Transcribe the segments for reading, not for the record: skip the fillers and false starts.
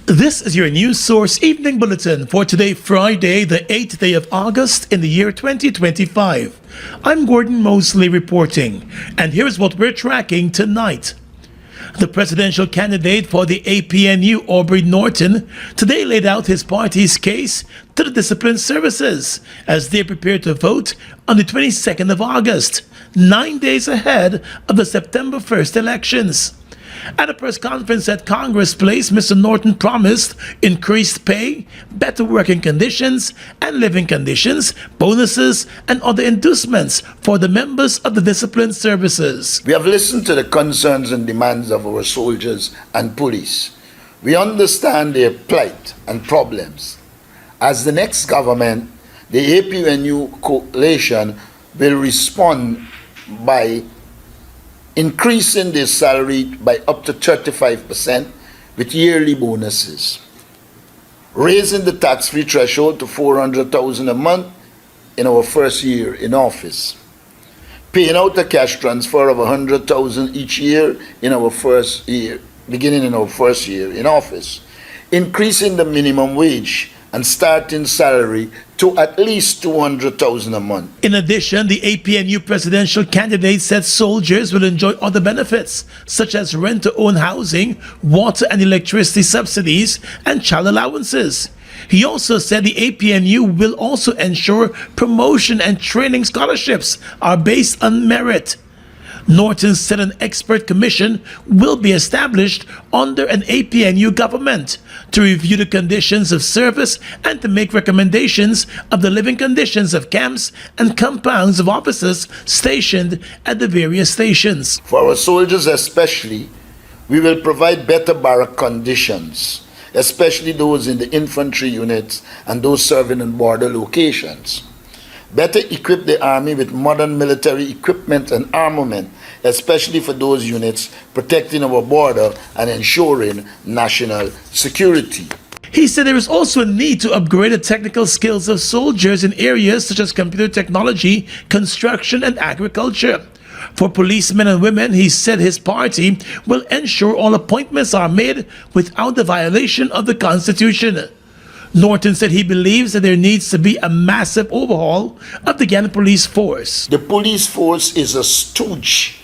This is your News Source Evening Bulletin for today, Friday, the 8th day of August in the year 2025. I'm Gordon Mosley reporting, and here's what we're tracking tonight. The presidential candidate for the APNU, Aubrey Norton, today laid out his party's case to the discipline services as they prepare to vote on the 22nd of August, 9 days ahead of the September 1st elections. At a press conference at Congress Place, Mr. Norton promised increased pay, better working conditions and living conditions, bonuses, and other inducements for the members of the disciplined services. We have listened to the concerns and demands of our soldiers and police. We understand their plight and problems. As the next government, the APNU coalition will respond by increasing their salary by up to 35% with yearly bonuses, raising the tax-free threshold to $400,000 a month in our first year in office, paying out a cash transfer of $100,000 each year in our first year, beginning in our first year in office, increasing the minimum wage and starting salary to at least $200,000 a month. In addition, the APNU presidential candidate said soldiers will enjoy other benefits, such as rent-to-own housing, water and electricity subsidies, and child allowances. He also said the APNU will also ensure promotion and training scholarships are based on merit. Norton said an expert commission will be established under an APNU government to review the conditions of service and to make recommendations of the living conditions of camps and compounds of officers stationed at the various stations. For our soldiers especially, we will provide better barrack conditions, especially those in the infantry units and those serving in border locations. Better equip the Army with modern military equipment and armament, especially for those units protecting our border and ensuring national security. He said there is also a need to upgrade the technical skills of soldiers in areas such as computer technology, construction, and agriculture. For policemen and women, he said his party will ensure all appointments are made without the violation of the Constitution. Norton said he believes that there needs to be a massive overhaul of the Guyana police force. The police force is a stooge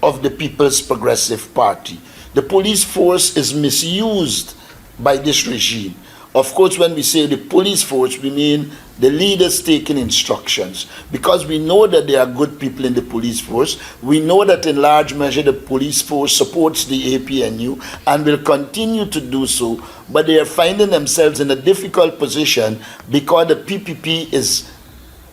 of the People's Progressive Party. The police force is misused by this regime. Of course, when we say the police force, we mean the leaders taking instructions, because we know that there are good people in the police force. We know that in large measure the police force supports the APNU and will continue to do so, but they are finding themselves in a difficult position because the PPP is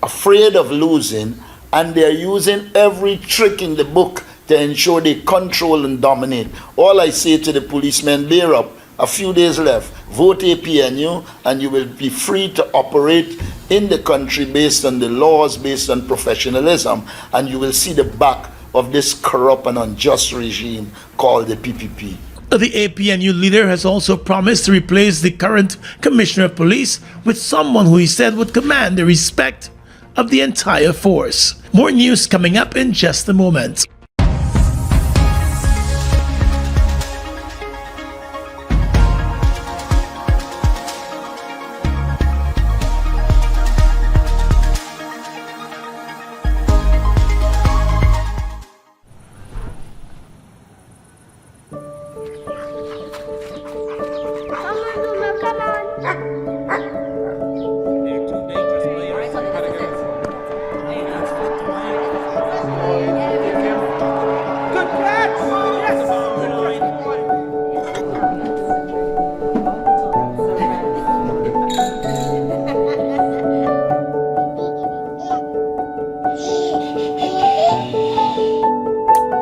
afraid of losing, and they are using every trick in the book to ensure they control and dominate. All I say to the policemen, bear up. A few days left, vote APNU, and you will be free to operate in the country based on the laws, based on professionalism, and you will see the back of this corrupt and unjust regime called the PPP. The APNU leader has also promised to replace the current commissioner of police with someone who he said would command the respect of the entire force. More news coming up in just a moment.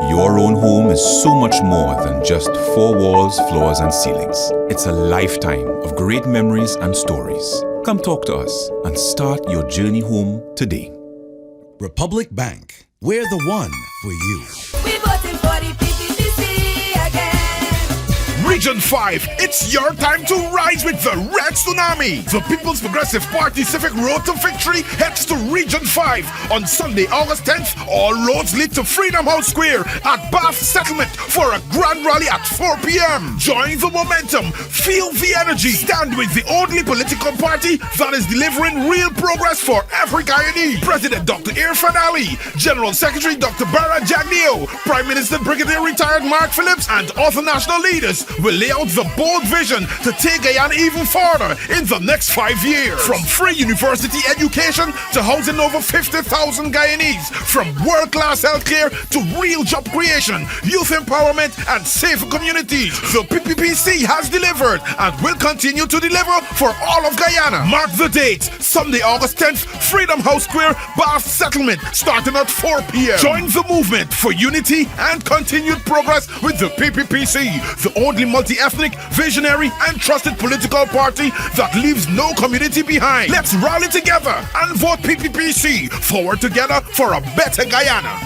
Your own home is so much more than just four walls, floors, and ceilings. It's a lifetime of great memories and stories. Come talk to us and start your journey home today. Republic Bank, we're the one for you. We voting for the PPPC again. Region 5, it's your time to rise with the Red Tsunami. The People's Progressive Party Civic Road to Victory heads to Region 5 on Sunday, August 10th. All roads lead to Freedom House Square at Bath Settlement for a grand rally at 4 p.m. Join the momentum, feel the energy, stand with the only political party that is delivering real progress for every Guyanese. President Dr. Irfan Ali, General Secretary Dr. Bara Jagneo, Prime Minister Brigadier Retired Mark Phillips, and other national leaders will lay out the bold vision to take Guyana even further in the next 5 years. From free university education to housing over 50,000 Guyanese, from world-class healthcare to real job creation, youth empowerment, and safer communities, the PPPC has delivered and will continue to deliver for all of Guyana. Mark the date, Sunday, August 10th, Freedom House Square, Bath Settlement, starting at 4 p.m. Join the movement for unity and continued progress with the PPPC, the only multi-ethnic, visionary, and trusted political party that leaves no community behind. Let's rally together and vote PPPC. Forward together for a better Guyana.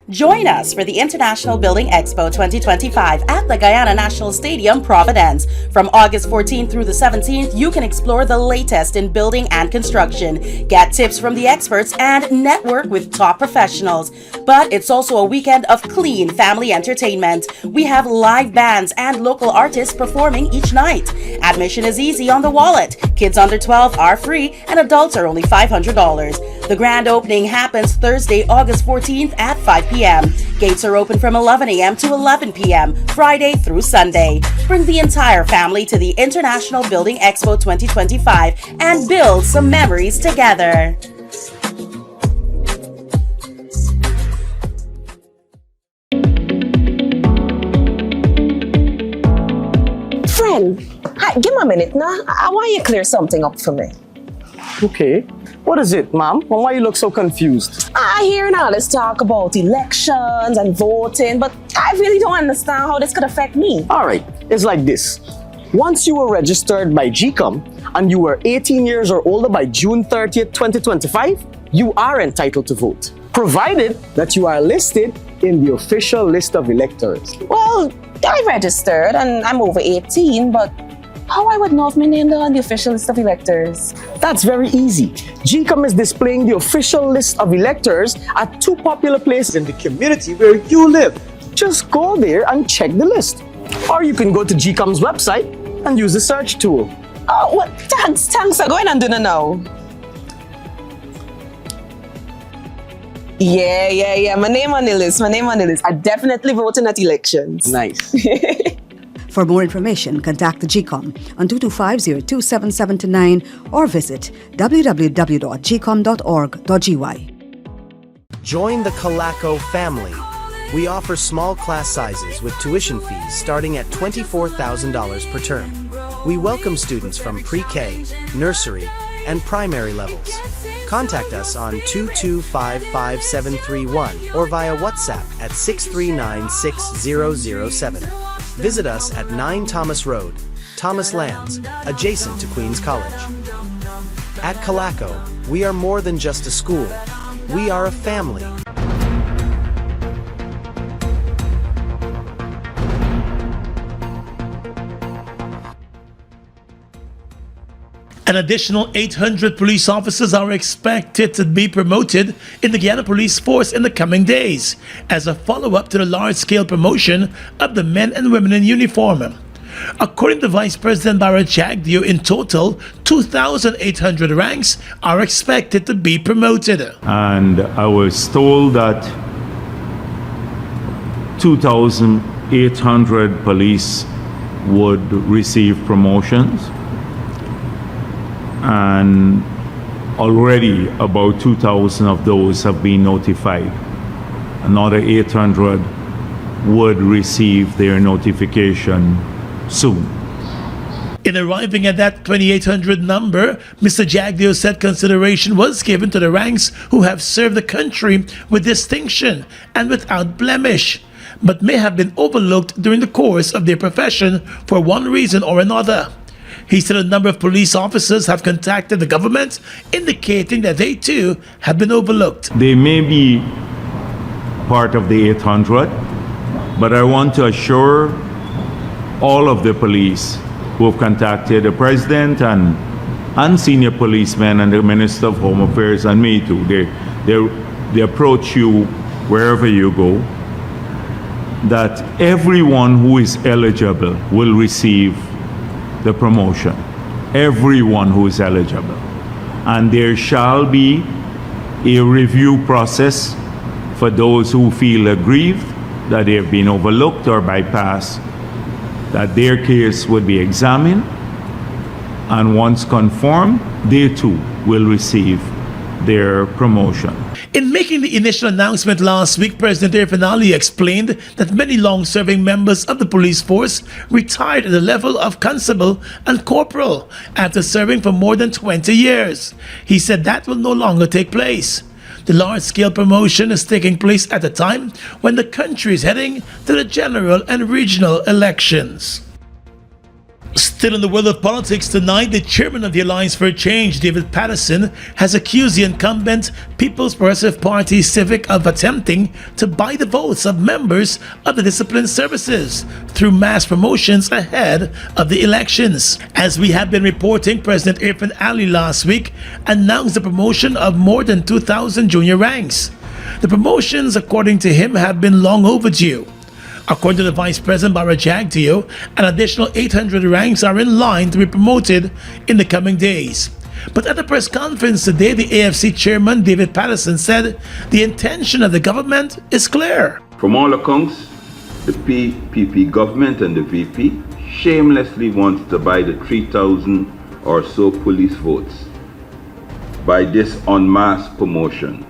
Join us for the International Building Expo 2025 at the Guyana National Stadium, Providence. From August 14th through the 17th, you can explore the latest in building and construction, get tips from the experts, and network with top professionals. But it's also a weekend of clean family entertainment. We have live bands and local artists performing each night. Admission is easy on the wallet. Kids under 12 are free and adults are only $500. The grand opening happens Thursday, August 14th at 5 p.m. Gates are open from 11 a.m. to 11 p.m., Friday through Sunday. Bring the entire family to the International Building Expo 2025 and build some memories together. Friend, hi, give me a minute now. I want you to clear something up for me. Okay. What is it, ma'am? Why you look so confused? I hear all this talk about elections and voting, but I really don't understand how this could affect me. All right, it's like this. Once you were registered by GCOM and you were 18 years or older by June 30th, 2025, you are entitled to vote, provided that you are listed in the official list of electors. Well, I registered and I'm over 18, but how I would know if my name is on the official list of electors? That's very easy. GCOM is displaying the official list of electors at two popular places in the community where you live. Just go there and check the list. Or you can go to GCOM's website and use the search tool. Oh, well, thanks. I'm going and doing it now. Yeah. My name on the list. I definitely voting at elections. Nice. For more information, contact the GCOM on 225-027729 or visit www.gcom.org.gy. Join the Calaco family. We offer small class sizes with tuition fees starting at $24,000 per term. We welcome students from pre-K, nursery, and primary levels. Contact us on 2255731 or via WhatsApp at 6396007. Visit us at 9 Thomas Road, Thomas Lands, adjacent to Queens College. At Calaco, we are more than just a school. We are a family. An additional 800 police officers are expected to be promoted in the Guyana Police Force in the coming days as a follow-up to the large-scale promotion of the men and women in uniform. According to Vice President Bara Jagdeo, in total, 2,800 ranks are expected to be promoted. And I was told that 2,800 police would receive promotions. And already about 2,000 of those have been notified. Another 800 would receive their notification soon. In arriving at that 2,800 number, Mr. Jagdeo said consideration was given to the ranks who have served the country with distinction and without blemish, but may have been overlooked during the course of their profession for one reason or another. He said a number of police officers have contacted the government, indicating that they too have been overlooked. They may be part of the 800, but I want to assure all of the police who have contacted the president and senior policemen and the Minister of Home Affairs and me too. They approach you wherever you go, that everyone who is eligible will receive the promotion. Everyone who is eligible. And there shall be a review process for those who feel aggrieved that they have been overlooked or bypassed, that their case would be examined, and once confirmed, they too will receive their promotion. In making the initial announcement last week, President Irfan Ali explained that many long-serving members of the police force retired at the level of constable and corporal after serving for more than 20 years. He said that will no longer take place. The large-scale promotion is taking place at a time when the country is heading to the general and regional elections. Still in the world of politics tonight, the chairman of the Alliance for Change, David Patterson, has accused the incumbent People's Progressive Party Civic of attempting to buy the votes of members of the disciplined services through mass promotions ahead of the elections. As we have been reporting, President Irfan Ali last week announced the promotion of more than 2,000 junior ranks. The promotions, according to him, have been long overdue. According to the Vice President Barra Jagdeo, an additional 800 ranks are in line to be promoted in the coming days. But at a press conference today, the AFC chairman David Patterson said the intention of the government is clear. From all accounts, the PPP government and the VP shamelessly wants to buy the 3,000 or so police votes by this en masse promotion.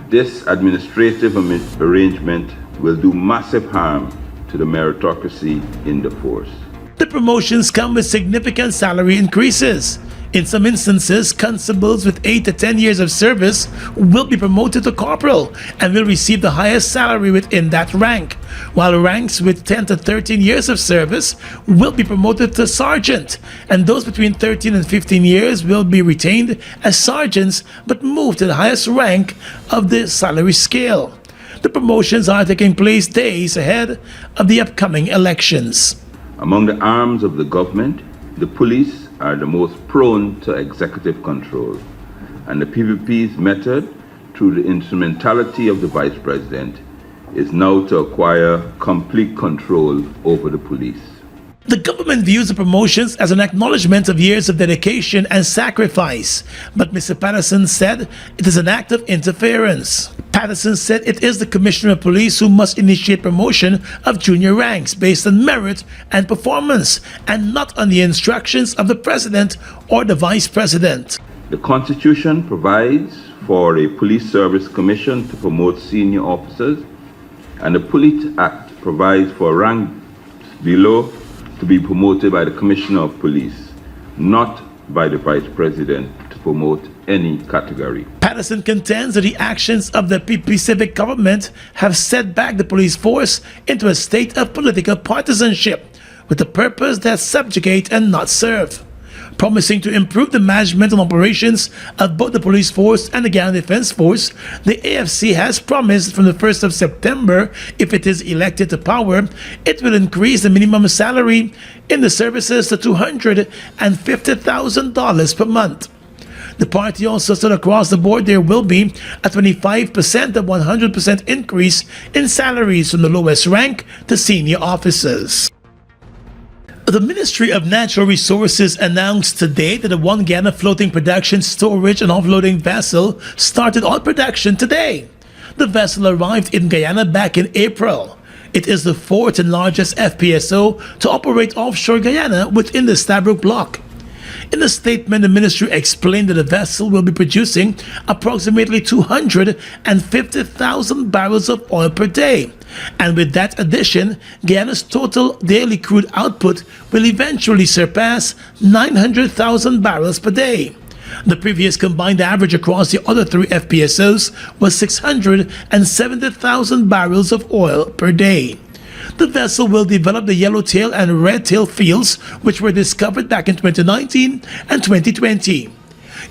This administrative arrangement will do massive harm to the meritocracy in the force. The promotions come with significant salary increases. In some instances, constables with 8 to 10 years of service will be promoted to corporal and will receive the highest salary within that rank, while ranks with 10 to 13 years of service will be promoted to sergeant, and those between 13 and 15 years will be retained as sergeants but moved to the highest rank of the salary scale. The promotions are taking place days ahead of the upcoming elections. Among the arms of the government, the police are the most prone to executive control, and the PPP's method, through the instrumentality of the Vice President, is now to acquire complete control over the police. The government views the promotions as an acknowledgement of years of dedication and sacrifice, but Mr. Patterson said it is an act of interference. Patterson said it is the Commissioner of Police who must initiate promotion of junior ranks based on merit and performance, and not on the instructions of the President or the Vice President. The Constitution provides for a Police Service Commission to promote senior officers, and the Police Act provides for ranks below to be promoted by the Commissioner of Police, not by the Vice President to promote any category. Patterson contends that the actions of the PP civic government have set back the police force into a state of political partisanship with the purpose that subjugate and not serve. Promising to improve the management and operations of both the police force and the Guyana Defense Force, the AFC has promised from the 1st of September, if it is elected to power, it will increase the minimum salary in the services to $250,000 per month. The party also said across the board there will be a 25% to 100% increase in salaries from the lowest rank to senior officers. The Ministry of Natural Resources announced today that the One Guyana floating production, storage and offloading vessel started on production today. The vessel arrived in Guyana back in April. It is the fourth and largest FPSO to operate offshore Guyana within the Stabroek Block. In a statement, the ministry explained that the vessel will be producing approximately 250,000 barrels of oil per day. And with that addition, Guyana's total daily crude output will eventually surpass 900,000 barrels per day. The previous combined average across the other three FPSOs was 670,000 barrels of oil per day. The vessel will develop the yellowtail and redtail fields, which were discovered back in 2019 and 2020.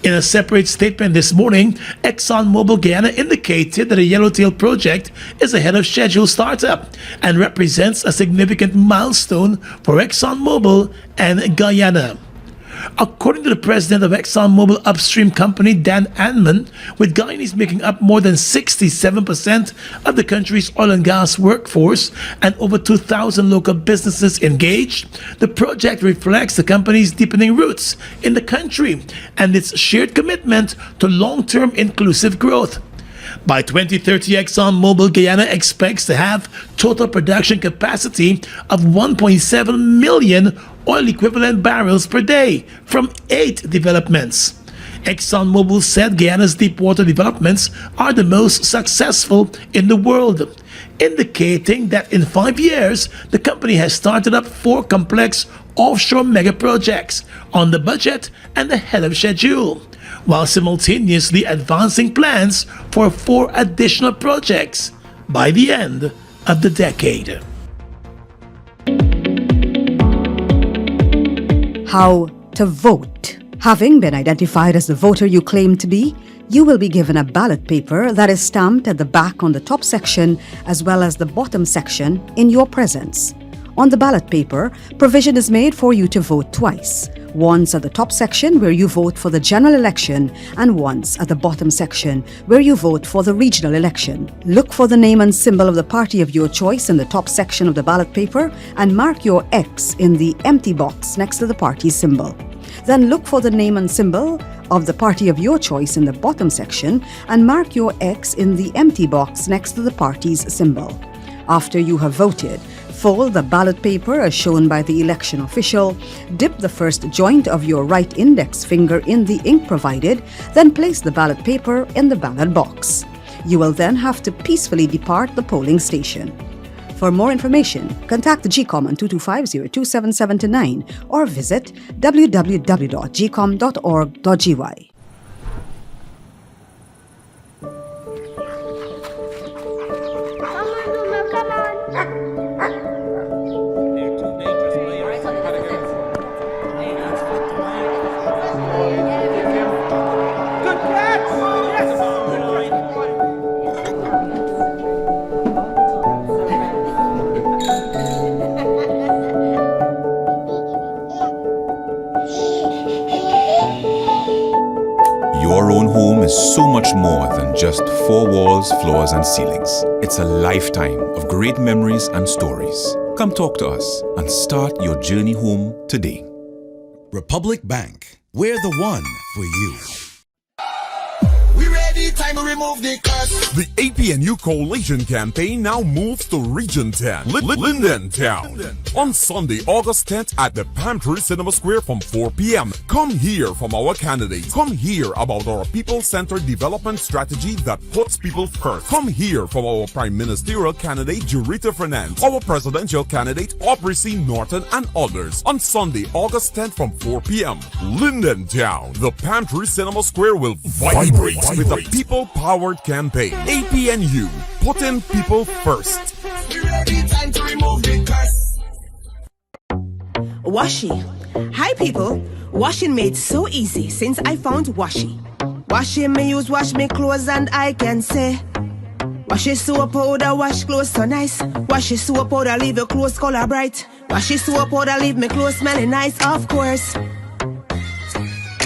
In a separate statement this morning, ExxonMobil Guyana indicated that the Yellowtail project is ahead of schedule startup and represents a significant milestone for ExxonMobil and Guyana. According to the president of ExxonMobil upstream company, Dan Anman, with Guyanese making up more than 67% of the country's oil and gas workforce and over 2,000 local businesses engaged, the project reflects the company's deepening roots in the country and its shared commitment to long-term inclusive growth. By 2030, ExxonMobil Guyana expects to have total production capacity of 1.7 million oil equivalent barrels per day from 8 developments. ExxonMobil said Guyana's deepwater developments are the most successful in the world, indicating that in 5 years, the company has started up 4 complex offshore mega projects on the budget and ahead of schedule, while simultaneously advancing plans for 4 additional projects by the end of the decade. How to vote. Having been identified as the voter you claim to be, you will be given a ballot paper that is stamped at the back on the top section as well as the bottom section in your presence. On the ballot paper, provision is made for you to vote twice. Once at the top section where you vote for the general election and once at the bottom section where you vote for the regional election. Look for the name and symbol of the party of your choice in the top section of the ballot paper and mark your X in the empty box next to the party's symbol. Then look for the name and symbol of the party of your choice in the bottom section and mark your X in the empty box next to the party's symbol. After you have voted, fold the ballot paper as shown by the election official, dip the first joint of your right index finger in the ink provided, then place the ballot paper in the ballot box. You will then have to peacefully depart the polling station. For more information, contact the GCOM on 225-027729 or visit www.gcom.org.gy. Your own home is so much more than just 4 walls, floors, and ceilings. It's a lifetime of great memories and stories. Come talk to us and start your journey home today. Republic Bank. We're the one for you. We ready, time to remove the curse. The APNU Coalition campaign now moves to Region 10, Linden Town. On Sunday, August 10th at the Palm Tree Cinema Square from 4 p.m. Come hear from our candidates. Come hear about our people-centered development strategy that puts people first. Come hear from our Prime Ministerial candidate, Jurita Fernandez, our presidential candidate, Aubrey C. Norton, and others. On Sunday, August 10th from 4 p.m. Linden Town. The Palm Tree Cinema Square will vibrate with a people-powered campaign. APNU, putting people first. We ready, time to remove the curse. Washi. Hi people. Washing made so easy since I found Washi. Washing me use wash me clothes and I can say Washi soap powder wash clothes so nice. Washi soap powder leave your clothes color bright. Washi soap powder leave me clothes smelling nice, of course.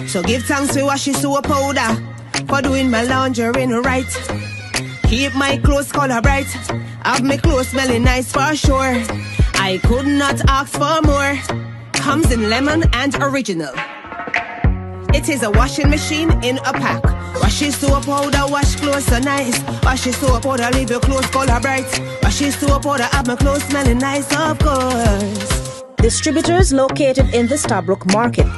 So give thanks to Washi soap powder for doing my laundry right. Keep my clothes color bright. Have my clothes smelling nice for sure. I could not ask for more. Comes in lemon and original. It is a washing machine in a pack. Washi soap powder wash clothes so nice. Washi soap powder leave your clothes color bright. Washi soap powder have my clothes smelling nice, of course. Distributors located in the Starbrook Market.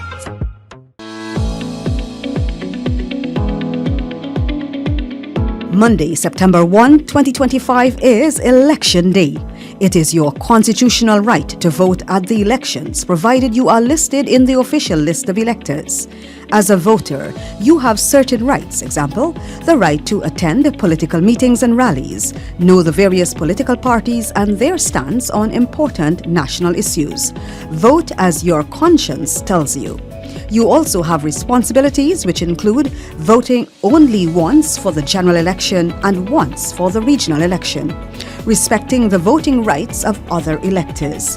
Monday, September 1, 2025 is Election Day. It is your constitutional right to vote at the elections, provided you are listed in the official list of electors. As a voter, you have certain rights. Example, the right to attend political meetings and rallies, know the various political parties and their stance on important national issues. Vote as your conscience tells you. You also have responsibilities which include voting only once for the general election and once for the regional election, respecting the voting rights of other electors,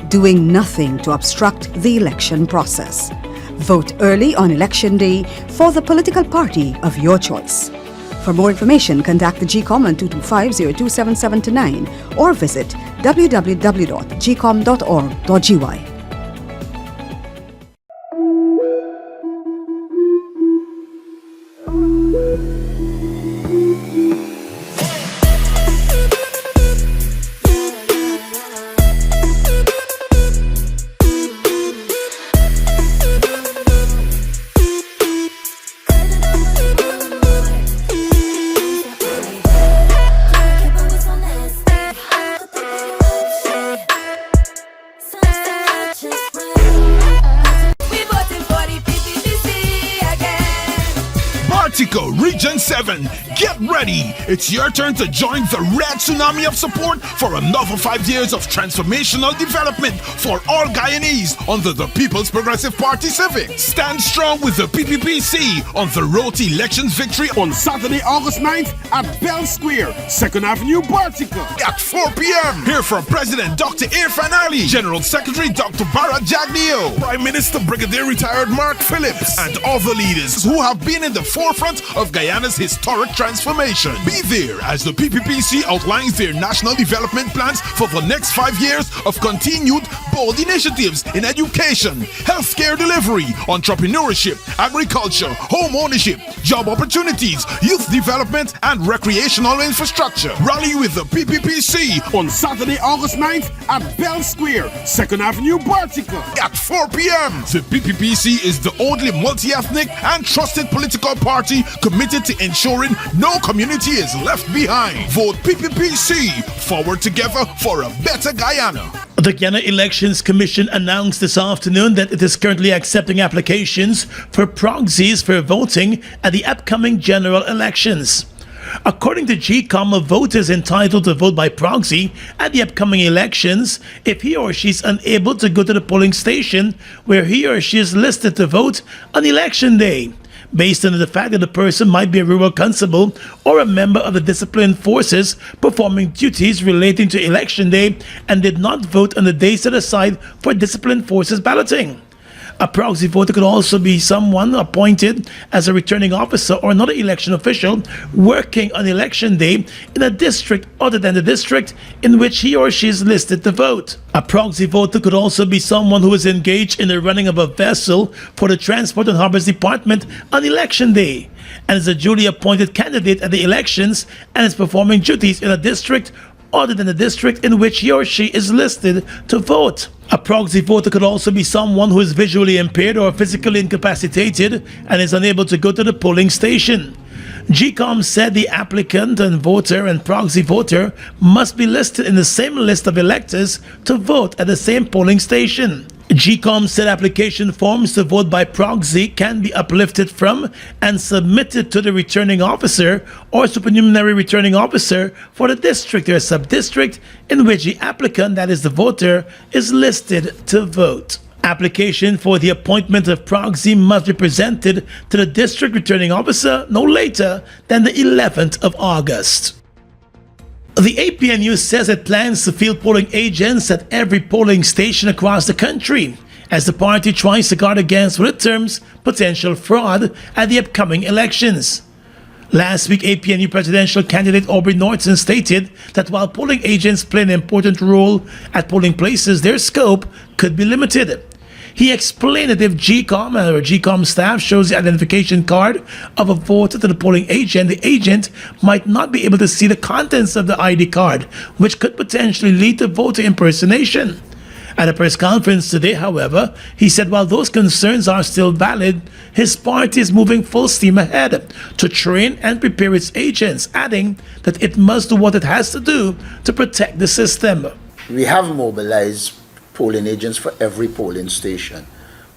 doing nothing to obstruct the election process. Vote early on Election Day for the political party of your choice. For more information, contact the GCOM on 225-027729 or visit www.gcom.org.gy. Region 7, get ready! It's your turn to join the red tsunami of support for another 5 years of transformational development for all Guyanese under the People's Progressive Party Civic. Stand strong with the PPPC on the road to elections victory on Saturday, August 9th at Bell Square, 2nd Avenue, Bartica at 4 p.m. Hear from President Dr. Irfan Ali, General Secretary Dr. Bharat Jagdeo, Prime Minister Brigadier Retired Mark Phillips, and other leaders who have been in the forefront of Guyana's historic transformation. Be there as the PPPC outlines their national development plans for the next 5 years of continued bold initiatives in education, healthcare delivery, entrepreneurship, agriculture, home ownership, job opportunities, youth development, and recreational infrastructure. Rally with the PPPC on Saturday, August 9th at Bell Square, 2nd Avenue, Bartica at 4 p.m. The PPPC is the only multi-ethnic and trusted political party committed to ensuring no community is left behind. Vote PPPC. Forward together for a better Guyana. The Guyana Elections Commission announced this afternoon that it is currently accepting applications for proxies for voting at the upcoming general elections. According to GCOM, a voter is entitled to vote by proxy at the upcoming elections if he or she is unable to go to the polling station where he or she is listed to vote on election day, based on the fact that the person might be a rural constable or a member of the disciplined forces performing duties relating to election day and did not vote on the day set aside for disciplined forces balloting. A proxy voter could also be someone appointed as a returning officer or another election official working on election day in a district other than the district in which he or she is listed to vote. A proxy voter could also be someone who is engaged in the running of a vessel for the Transport and Harbors Department on election day and is a duly appointed candidate at the elections and is performing duties in a district other than the district in which he or she is listed to vote. A proxy voter could also be someone who is visually impaired or physically incapacitated and is unable to go to the polling station. GCOM said the applicant and voter and proxy voter must be listed in the same list of electors to vote at the same polling station. GCOM said application forms to vote by proxy can be uplifted from and submitted to the returning officer or supernumerary returning officer for the district or sub-district in which the applicant, that is the voter, is listed to vote. Application for the appointment of proxy must be presented to the district returning officer no later than the 11th of August. The APNU says it plans to field polling agents at every polling station across the country as the party tries to guard against what it terms potential fraud at the upcoming elections. Last week, APNU presidential candidate Aubrey Norton stated that while polling agents play an important role at polling places, their scope could be limited. He explained that if GCOM or GCOM staff shows the identification card of a voter to the polling agent, the agent might not be able to see the contents of the ID card, which could potentially lead to voter impersonation. At a press conference today, however, he said while those concerns are still valid, his party is moving full steam ahead to train and prepare its agents, adding that it must do what it has to do to protect the system. We have mobilized polling agents for every polling station.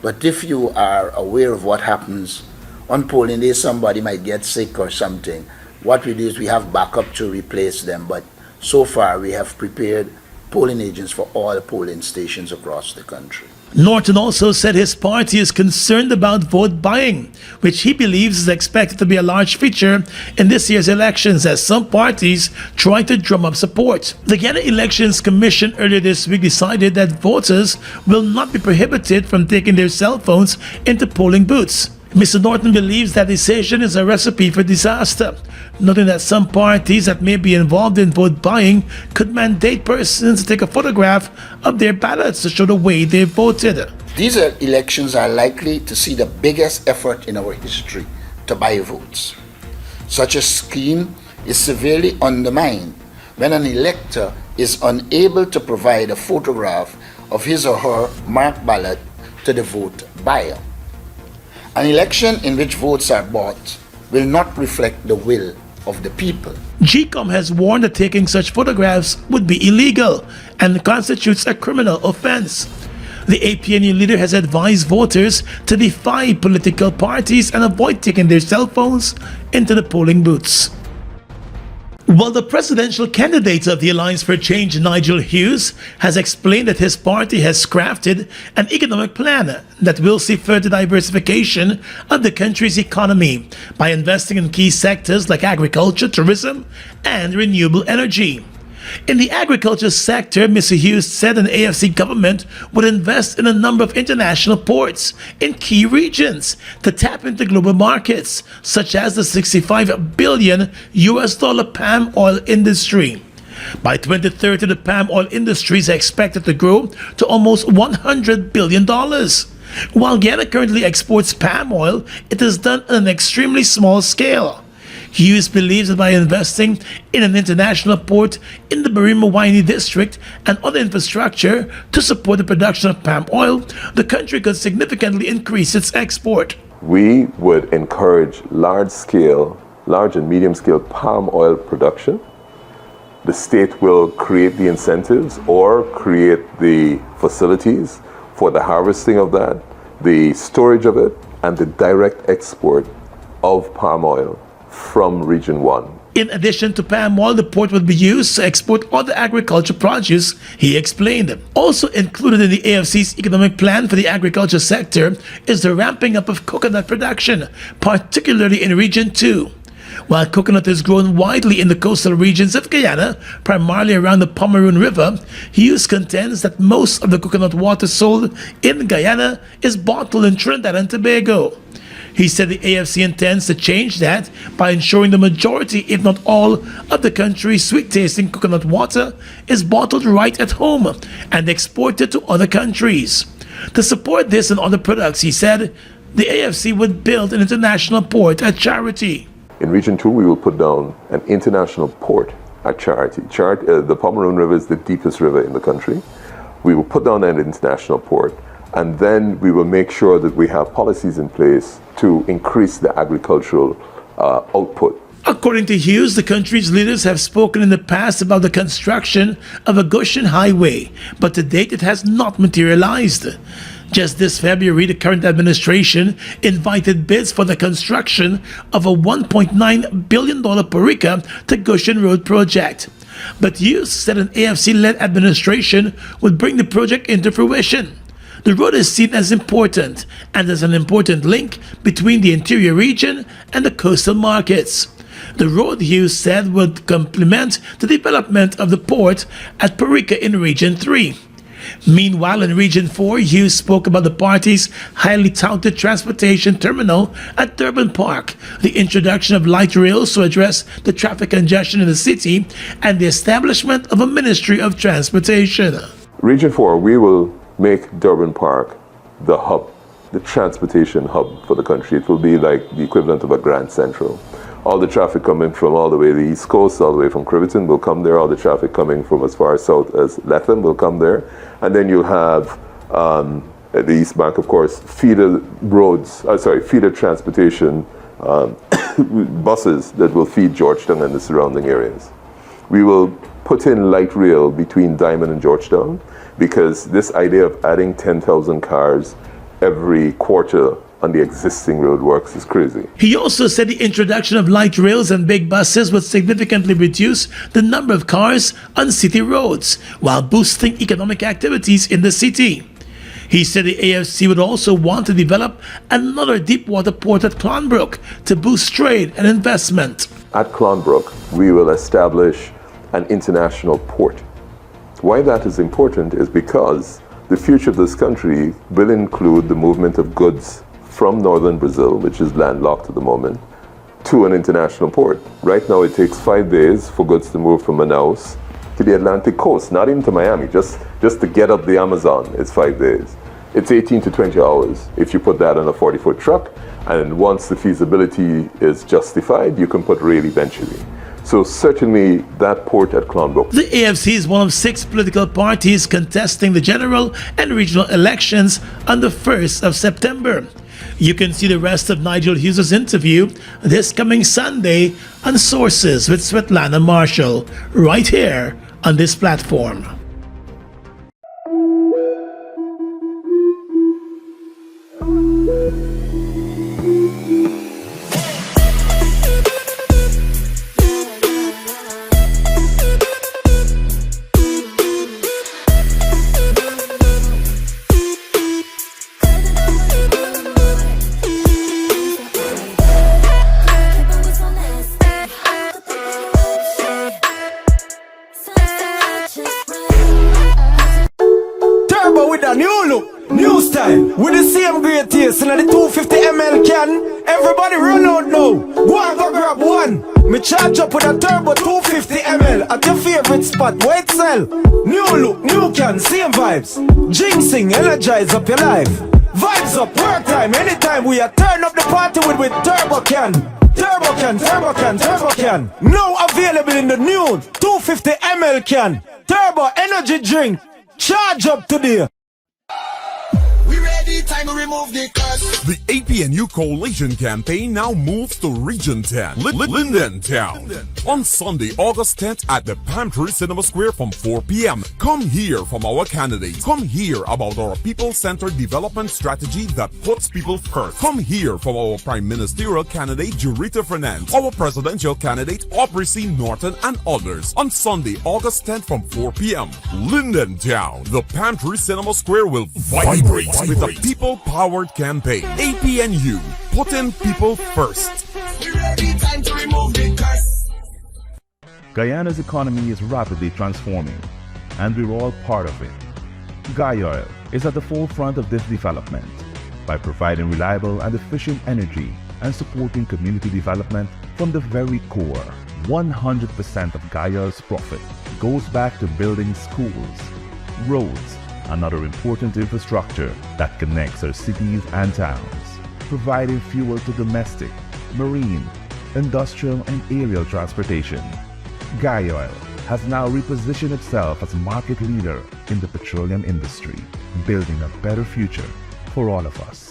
But if you are aware of what happens on polling day, somebody might get sick or something. What we do is we have backup to replace them. But so far, we have prepared polling agents for all polling stations across the country. Norton also said his party is concerned about vote buying, which he believes is expected to be a large feature in this year's elections as some parties try to drum up support. The Guyana Elections Commission earlier this week decided that voters will not be prohibited from taking their cell phones into polling booths. Mr. Norton believes that decision is a recipe for disaster, noting that some parties that may be involved in vote buying could mandate persons to take a photograph of their ballots to show the way they voted. These elections are likely to see the biggest effort in our history to buy votes. Such a scheme is severely undermined when an elector is unable to provide a photograph of his or her marked ballot to the vote buyer. An election in which votes are bought will not reflect the will of the people. GCOM has warned that taking such photographs would be illegal and constitutes a criminal offense. The APNU leader has advised voters to defy political parties and avoid taking their cell phones into the polling booths. While the presidential candidate of the Alliance for Change, Nigel Hughes, has explained that his party has crafted an economic plan that will see further diversification of the country's economy by investing in key sectors like agriculture, tourism, and renewable energy. In the agriculture sector, Mr. Hughes said an AFC government would invest in a number of international ports in key regions to tap into global markets, such as the $65 billion palm oil industry. By 2030, the palm oil industry is expected to grow to almost $100 billion. While Guyana currently exports palm oil, it is done on an extremely small scale. Hughes believes that by investing in an international port in the Barima-Waini district and other infrastructure to support the production of palm oil, the country could significantly increase its export. We would encourage large and medium-scale palm oil production. The state will create the incentives or create the facilities for the harvesting of that, the storage of it, and the direct export of palm oil from Region 1. In addition to palm oil, the port would be used to export other agriculture produce, he explained. Also included in the AFC's economic plan for the agriculture sector is the ramping up of coconut production, particularly in Region 2. While coconut is grown widely in the coastal regions of Guyana, primarily around the Pomeroon River, Hughes contends that most of the coconut water sold in Guyana is bottled in Trinidad and Tobago. He said the AFC intends to change that by ensuring the majority, if not all, of the country's sweet-tasting coconut water is bottled right at home and exported to other countries. To support this and other products, he said, the AFC would build an international port at Charity. In Region 2, we will put down an international port at Charity. The Pomeroon River is the deepest river in the country. We will put down an international port, and then we will make sure that we have policies in place to increase the agricultural output. According to Hughes, the country's leaders have spoken in the past about the construction of a Goshen highway, but to date it has not materialized. Just this February, the current administration invited bids for the construction of a $1.9 billion Parika to Goshen Road project. But Hughes said an AFC-led administration would bring the project into fruition. The road is seen as important and as an important link between the interior region and the coastal markets. The road, Hughes said, would complement the development of the port at Parika in Region 3. Meanwhile, in Region 4, Hughes spoke about the party's highly touted transportation terminal at Durban Park, the introduction of light rails to address the traffic congestion in the city, and the establishment of a Ministry of Transportation. Region 4, we will make Durban Park the hub, the transportation hub for the country. It will be like the equivalent of a Grand Central. All the traffic coming from all the way to the East Coast, all the way from Criverton will come there. All the traffic coming from as far south as Lethem will come there. And then you'll have, at the East Bank, of course, feeder transportation buses that will feed Georgetown and the surrounding areas. We will put in light rail between Diamond and Georgetown because this idea of adding 10,000 cars every quarter on the existing roadworks is crazy. He also said the introduction of light rails and big buses would significantly reduce the number of cars on city roads while boosting economic activities in the city. He said the AFC would also want to develop another deepwater port at Clonbrook to boost trade and investment. At Clonbrook, we will establish an international port. Why that is important is because the future of this country will include the movement of goods from northern Brazil, which is landlocked at the moment, to an international port. Right now it takes 5 days for goods to move from Manaus to the Atlantic coast, not even to Miami, just to get up the Amazon, it's 5 days. It's 18 to 20 hours if you put that on a 40-foot truck, and once the feasibility is justified, you can put rail eventually. So certainly that port at Clonbrook. The AFC is one of 6 political parties contesting the general and regional elections on the 1st of September. You can see the rest of Nigel Hughes' interview this coming Sunday on Sources with Svetlana Marshall, right here on this platform. With the same great taste in the 250 ml can. Everybody run out now. Go and go grab one. Me charge up with a turbo 250 ml at your favorite spot. Wait sell. New look, new can, same vibes. Jinxing, energize up your life. Vibes up, work time, anytime we are turn up the party with turbo can. Turbo can, turbo can, turbo can. Now available in the new 250 ml can. Turbo energy drink. Charge up today. Time to remove the curse. The APNU Coalition campaign now moves to Region 10, Linden Town. On Sunday, August 10th at the Palm Tree Cinema Square from 4 p.m. Come hear from our candidates. Come hear about our people-centered development strategy that puts people first. Come hear from our Prime Ministerial candidate, Jurita Fernandez, our presidential candidate, Aubrey C. Norton, and others. On Sunday, August 10th from 4 p.m. Linden Town. The Palm Tree Cinema Square will vibrate with a people-powered campaign. APNU, putting people first. Time to remove the curse. Guyana's economy is rapidly transforming, and we're all part of it. Guyoil is at the forefront of this development by providing reliable and efficient energy and supporting community development from the very core. 100% of Guyoil's profit goes back to building schools, roads, and other important infrastructure that connects our cities and towns, providing fuel to domestic, marine, industrial, and aerial transportation. Guyoil has now repositioned itself as a market leader in the petroleum industry, building a better future for all of us.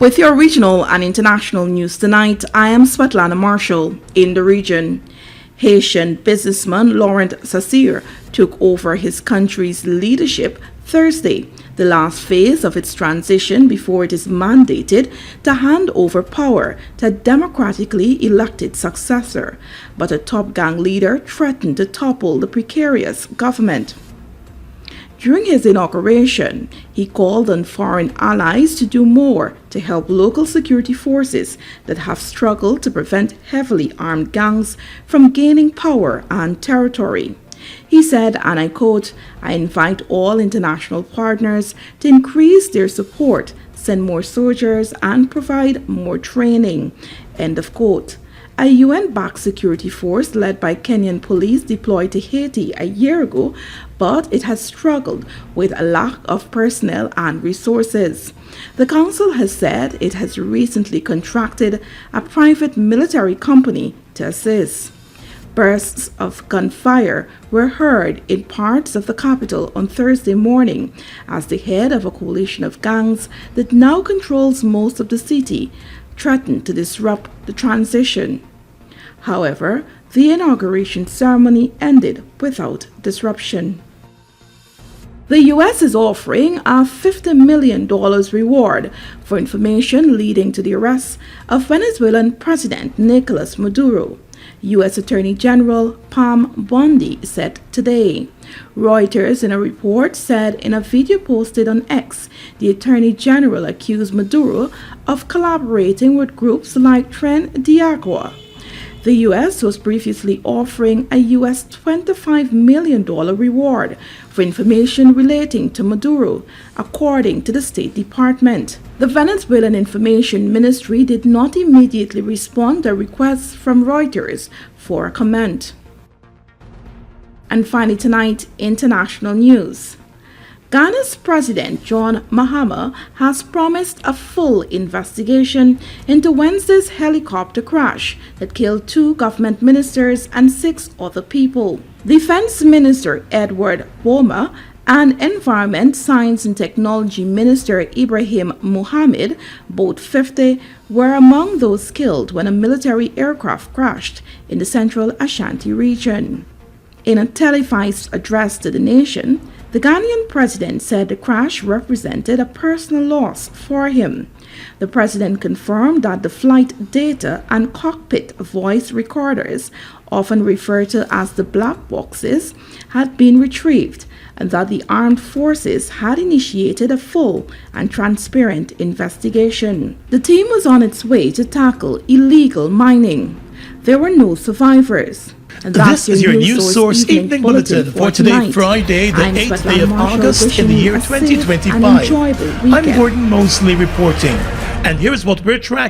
With your regional and international news tonight, I am Svetlana Marshall. In the region, Haitian businessman Laurent Sassir took over his country's leadership Thursday. the last phase of its transition before it is mandated to hand over power to a democratically elected successor, but a top gang leader threatened to topple the precarious government. During his inauguration, he called on foreign allies to do more to help local security forces that have struggled to prevent heavily armed gangs from gaining power and territory. He said, and I quote, "I invite all international partners to increase their support, send more soldiers, and provide more training." End of quote. A UN-backed security force led by Kenyan police deployed to Haiti a year ago, but it has struggled with a lack of personnel and resources. The council has said it has recently contracted a private military company to assist. Bursts of gunfire were heard in parts of the capital on Thursday morning as the head of a coalition of gangs that now controls most of the city threatened to disrupt the transition. However, the inauguration ceremony ended without disruption. The U.S. is offering a $50 million reward for information leading to the arrest of Venezuelan President Nicolas Maduro, U.S. Attorney General Pam Bondi said today. Reuters, in a report, said in a video posted on X, the Attorney General accused Maduro of collaborating with groups like Tren de Agua. The U.S. was previously offering a U.S. $25 million reward for information relating to Maduro, according to the State Department. The Venezuelan Information Ministry did not immediately respond to requests from Reuters for a comment. And finally tonight, international news. Ghana's President John Mahama has promised a full investigation into Wednesday's helicopter crash that killed 2 government ministers and 6 other people. Defense Minister Edward Boma and Environment, Science and Technology Minister Ibrahim Mohammed, both 50, were among those killed when a military aircraft crashed in the central Ashanti region. In a televised address to the nation, the Ghanaian president said the crash represented a personal loss for him. The president confirmed that the flight data and cockpit voice recorders, often referred to as the black boxes, had been retrieved and that the armed forces had initiated a full and transparent investigation. The team was on its way to tackle illegal mining. There were no survivors. This is your news source evening bulletin for today, Friday, the 8th day of August in the year 2025. I'm Gordon Mosley reporting, and here's what we're tracking.